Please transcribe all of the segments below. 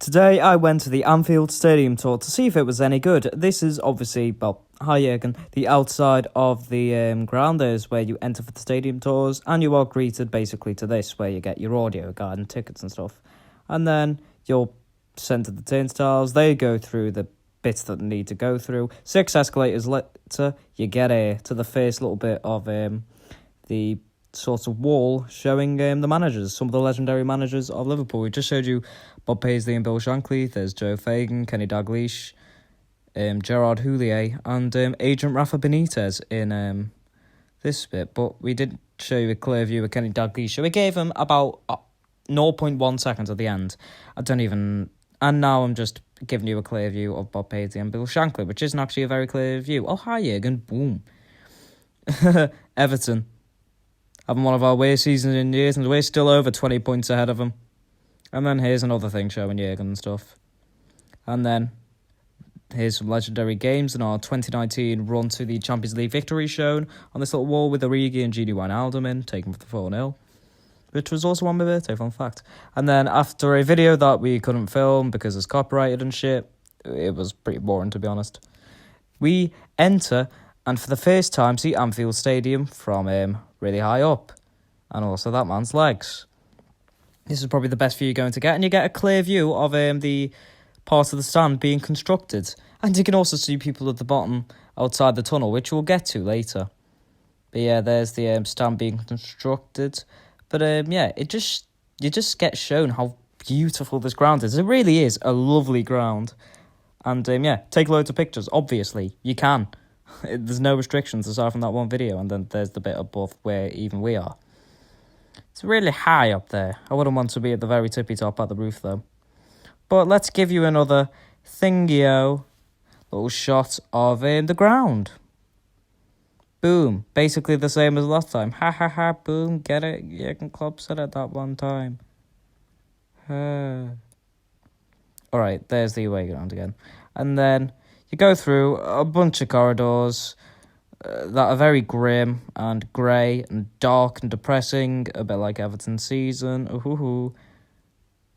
Today I went to the Anfield Stadium tour to see if it was any good. This is obviously, well, hi Jürgen, the outside of the ground is where you enter for the stadium tours, and you are greeted basically to this, where you get your audio guide and tickets and stuff. And then you're sent to the turnstiles, they go through the bits that need to go through. 6 escalators later, you get to the first little bit of the sort of wall showing the managers, some of the legendary managers of Liverpool. We just showed you Bob Paisley and Bill Shankly. There's Joe Fagan, Kenny Dalglish, Gerard Houllier, and Agent Rafa Benitez in this bit. But we did show you a clear view of Kenny Dalglish. We gave him about 0.1 seconds at the end. And now I'm just giving you a clear view of Bob Paisley and Bill Shankly, which isn't actually a very clear view. Oh, hi, Jürgen. Boom. Everton. Having one of our worst seasons in years, and we're still over 20 points ahead of them. And then here's another thing showing Jürgen and stuff. And then here's some legendary games in our 2019 run to the Champions League victory shown on this little wall with Origi and Gini Wijnaldum in, taken for the 4-0. Which was also on my birthday, fun fact. And then after a video that we couldn't film because it's copyrighted and shit, it was pretty boring, to be honest. We enter, and for the first time see Anfield Stadium from really high up, and also that man's legs. This is probably the best view you're going to get, and you get a clear view of the part of the stand being constructed. And you can also see people at the bottom outside the tunnel, which we'll get to later. But yeah, there's the stand being constructed. But yeah, you just get shown how beautiful this ground is. It really is a lovely ground. And yeah, take loads of pictures. Obviously, you can. There's no restrictions aside from that one video, and then there's the bit above where even we are. It's really high up there. I wouldn't want to be at the very tippy top at the roof, though. But let's give you another thingio little shot of the ground. Boom. Basically the same as last time. Ha ha ha, boom, get it? Jürgen Klopp said it that one time. Alright, there's the away ground again. And then you go through a bunch of corridors that are very grim and grey and dark and depressing, a bit like Everton's season. Ooh-hoo-hoo.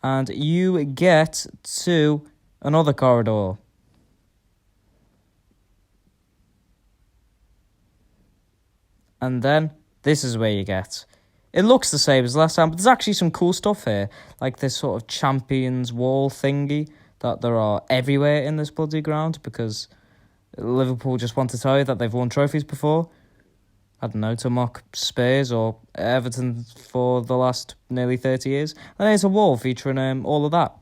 And you get to another corridor. And then this is where you get. It looks the same as last time, but there's actually some cool stuff here, like this sort of Champions Wall thingy that there are everywhere in this bloody ground, because Liverpool just want to tell you that they've won trophies before. I don't know, to mock Spurs or Everton for the last nearly 30 years. And there's a wall featuring all of that.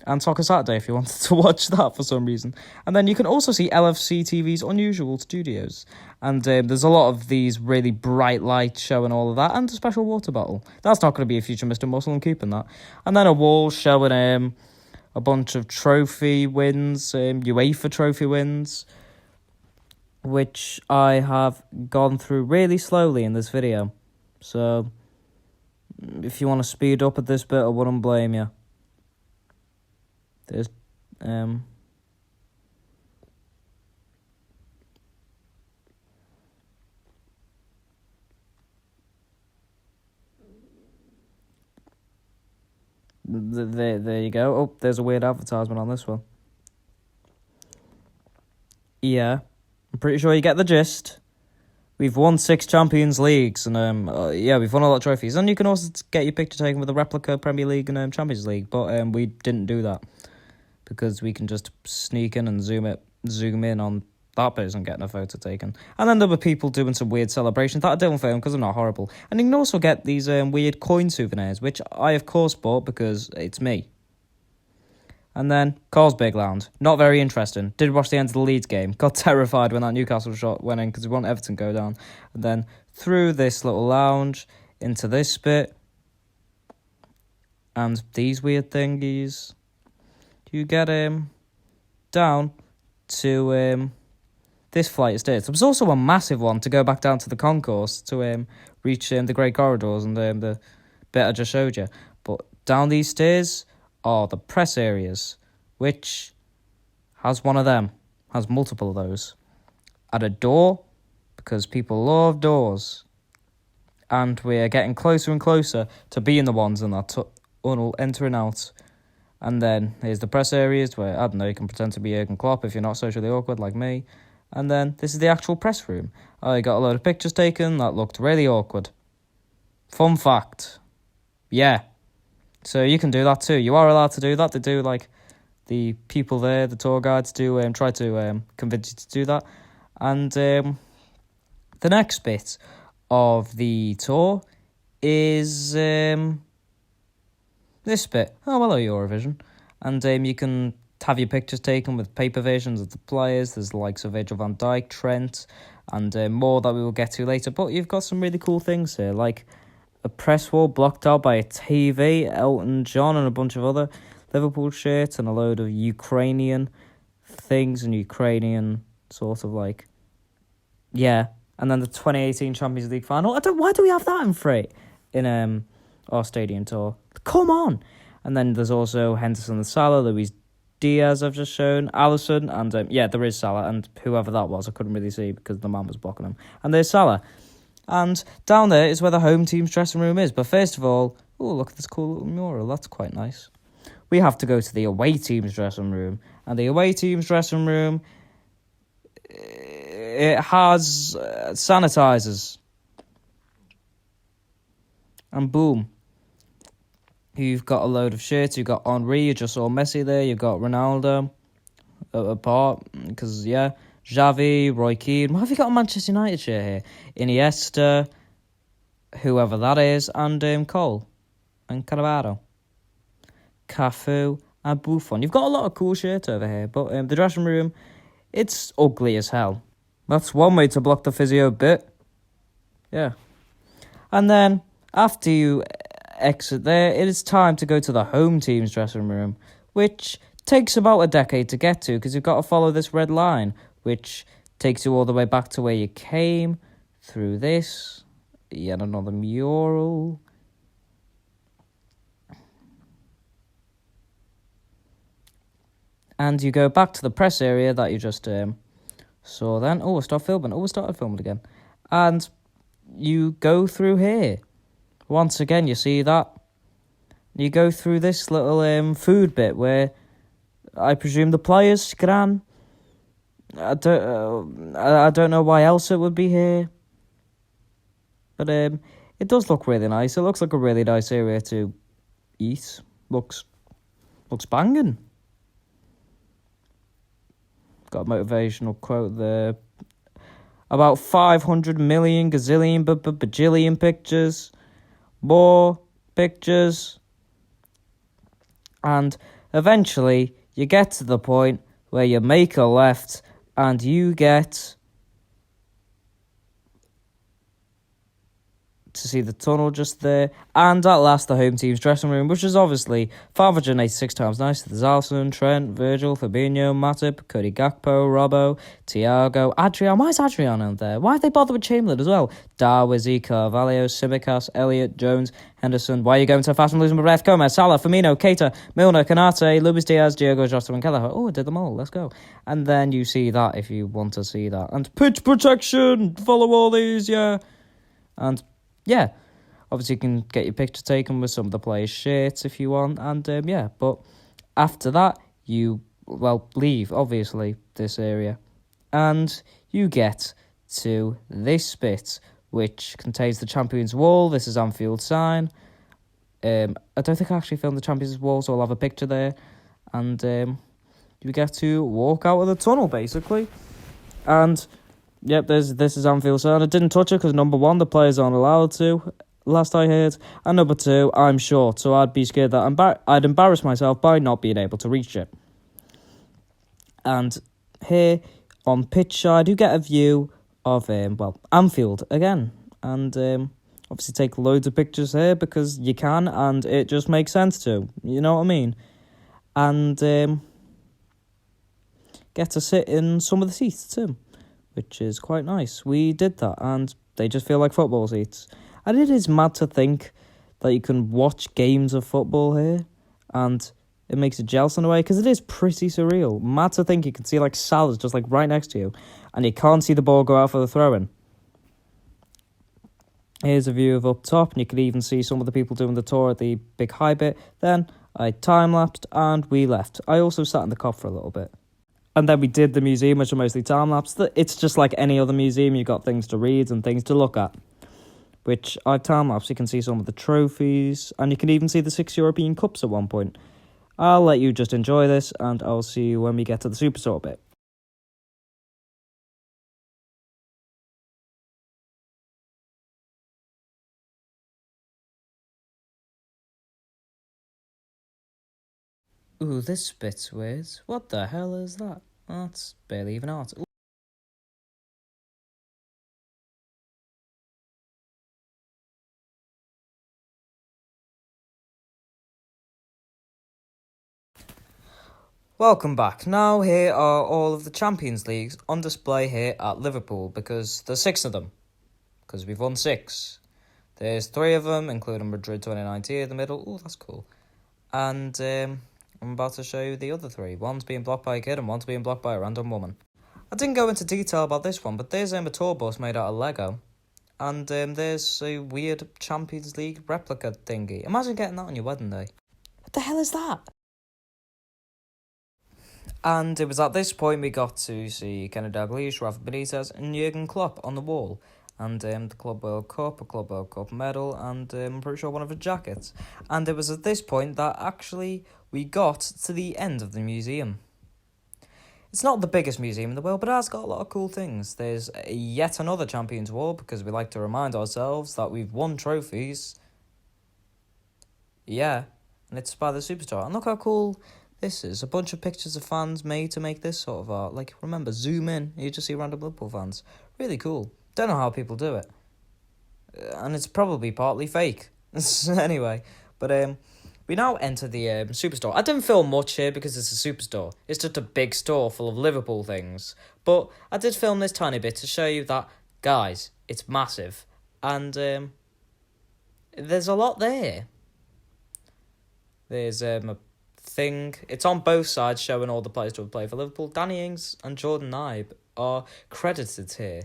And Soccer Saturday if you wanted to watch that for some reason. And then you can also see LFC TV's Unusual Studios. And there's a lot of these really bright lights showing all of that, and a special water bottle. That's not going to be a future Mr. Muscle, I'm keeping that. And then a wall showing a bunch of trophy wins, UEFA trophy wins, which I have gone through really slowly in this video. So if you want to speed up at this bit, I wouldn't blame you. There's there you go. Oh, there's a weird advertisement on this one. Yeah, I'm pretty sure you get the gist. We've won 6 Champions Leagues, and yeah, we've won a lot of trophies. And you can also get your picture taken with a replica Premier League and Champions League, but we didn't do that because we can just sneak in and zoom in on that person getting a photo taken. And then there were people doing some weird celebrations that I didn't film because I'm not horrible. And you can also get these weird coin souvenirs, which I, of course, bought because it's me. And then Carlsberg Lounge. Not very interesting. Did watch the end of the Leeds game. Got terrified when that Newcastle shot went in because we want Everton to go down. And then through this little lounge into this bit. And these weird thingies. You get down to this flight of stairs. There was also a massive one to go back down to the concourse to reach the great corridors and the bit I just showed you. But down these stairs are the press areas, which has one of them, has multiple of those. At a door, because people love doors. And we're getting closer and closer to being the ones in that tunnel entering out. And then here's the press areas where, I don't know, you can pretend to be Jurgen Klopp if you're not socially awkward like me. And then this is the actual press room. I got a load of pictures taken that looked really awkward. Fun fact. Yeah. So you can do that too. You are allowed to do that. They do, like, the people there, the tour guides do try to convince you to do that. And the next bit of the tour is this bit. Oh, hello, Eurovision. And you can have your pictures taken with paper versions of the players. There's the likes of Virgil van Dijk, Trent, and more that we will get to later. But you've got some really cool things here, like a press wall blocked out by a TV, Elton John, and a bunch of other Liverpool shirts, and a load of Ukrainian things and Ukrainian sort of like, yeah. And then the 2018 Champions League final. Why do we have that in free in our stadium tour? Come on! And then there's also Henderson and Salah, Luis Diaz I've just shown, Alisson, and there is Salah, and whoever that was, I couldn't really see because the man was blocking him. And there's Salah. And down there is where the home team's dressing room is. But first of all, oh, look at this cool little mural. That's quite nice. We have to go to the away team's dressing room. And the away team's dressing room, it has sanitizers. And boom. You've got a load of shirts. You've got Henry. You just saw Messi there. You've got Ronaldo apart. Because, yeah. Xavi, Roy Keane. Why have you got a Manchester United shirt here? Iniesta, whoever that is, and Cole and Cannavaro. Cafu and Buffon. You've got a lot of cool shirts over here, but the dressing room, it's ugly as hell. That's one way to block the physio bit. Yeah. And then, after you exit there, it is time to go to the home team's dressing room, which takes about a decade to get to, because you've got to follow this red line, which takes you all the way back to where you came, through this, yet another mural. And you go back to the press area that you just saw then. Oh, stop filming. Oh, we started filming again. And you go through here. Once again, you see that. You go through this little food bit where I presume the players scran. I don't know why else it would be here. But it does look really nice. It looks like a really nice area to eat. Looks banging. Got a motivational quote there. About 500 million gazillion bajillion pictures. More pictures. And eventually you get to the point where you make a left and you get to see the tunnel just there. And at last, the home team's dressing room, which is obviously 586 times nicer. There's Alisson, Trent, Virgil, Fabinho, Matip, Cody Gakpo, Robbo, Thiago, Adrian. Why is Adrian in there? Why have they bothered with Chamberlain as well? Darwizi, Carvalho, Simicas, Elliott, Jones, Henderson. Why are you going so fast and losing my breath? Gomez, Salah, Firmino, Keita, Milner, Canate, Luis Diaz, Diogo Jota and Kelleher. Oh, I did them all. Let's go. And then you see that if you want to see that. And pitch protection. Follow all these, yeah. And yeah, obviously you can get your picture taken with some of the players' shirts if you want, and yeah, but after that, you, leave, obviously, this area, and you get to this bit, which contains the Champions Wall. This is Anfield sign. I don't think I actually filmed the Champions Wall, so I'll have a picture there, and you get to walk out of the tunnel, basically, and yep, this is Anfield sign. I didn't touch it because, number one, the players aren't allowed to, last I heard. And number two, I'm short, so I'd be scared that I'd embarrass myself by not being able to reach it. And here, on pitch side, you get a view of, Anfield again. And obviously take loads of pictures here because you can, and it just makes sense to. You know what I mean? And get to sit in some of the seats too, which is quite nice. We did that, and they just feel like football seats. And it is mad to think that you can watch games of football here, and it makes you jealous in a way, because it is pretty surreal. Mad to think you can see, like, Salah's just, like, right next to you, and you can't see the ball go out for the throw-in. Here's a view of up top, and you can even see some of the people doing the tour at the big high bit. Then, I time-lapsed and we left. I also sat in the cop for a little bit. And then we did the museum, which are mostly time-lapsed. It's just like any other museum. You've got things to read and things to look at, which I've time-lapsed. You can see some of the trophies, and you can even see the 6 European Cups at one point. I'll let you just enjoy this, and I'll see you when we get to the Superstore bit. Ooh, this bit's weird. What the hell is that? That's barely even art. Ooh. Welcome back. Now here are all of the Champions Leagues on display here at Liverpool, because there's 6 of them, because we've won 6. There's 3 of them, including Madrid 2019 in the middle. Ooh, that's cool. And I'm about to show you the other 3. One's being blocked by a kid and one's being blocked by a random woman. I didn't go into detail about this one, but there's a tour bus made out of Lego. And there's a weird Champions League replica thingy. Imagine getting that on your wedding day. What the hell is that? And it was at this point we got to see Kenny Dalglish, Rafa Benitez and Jurgen Klopp on the wall. And the Club World Cup, a Club World Cup medal, and I'm pretty sure one of his jackets. And it was at this point that actually we got to the end of the museum. It's not the biggest museum in the world, but it has got a lot of cool things. There's yet another Champions Wall, because we like to remind ourselves that we've won trophies. Yeah, and it's by the Superstore. And look how cool this is. A bunch of pictures of fans made to make this sort of art. Like, remember, zoom in, you just see random Liverpool fans. Really cool. Don't know how people do it. And it's probably partly fake. Anyway, but we now enter the Superstore. I didn't film much here because it's a Superstore. It's just a big store full of Liverpool things. But I did film this tiny bit to show you that, guys, it's massive. And there's a lot there. There's a thing. It's on both sides showing all the players who have played for Liverpool. Danny Ings and Jordan Ibe are credited here,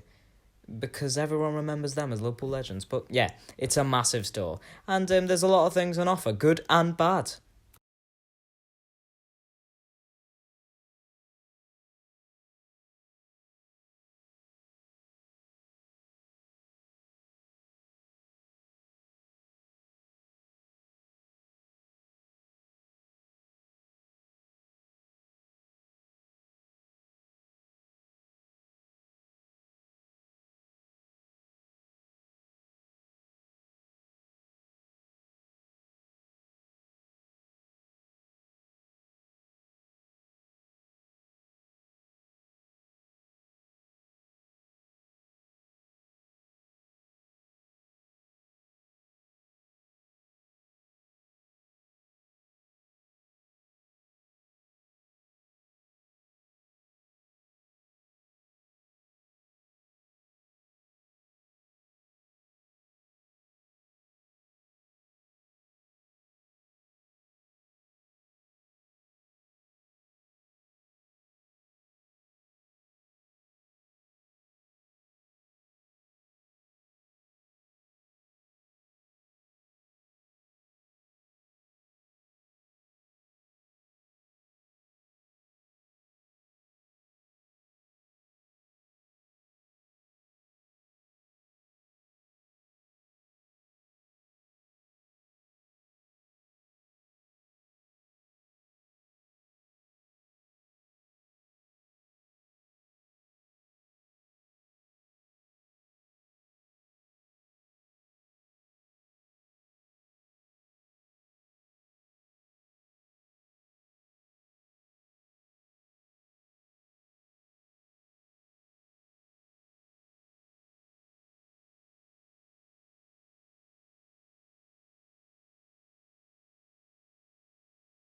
because everyone remembers them as Liverpool legends. But yeah, it's a massive store. And there's a lot of things on offer, good and bad.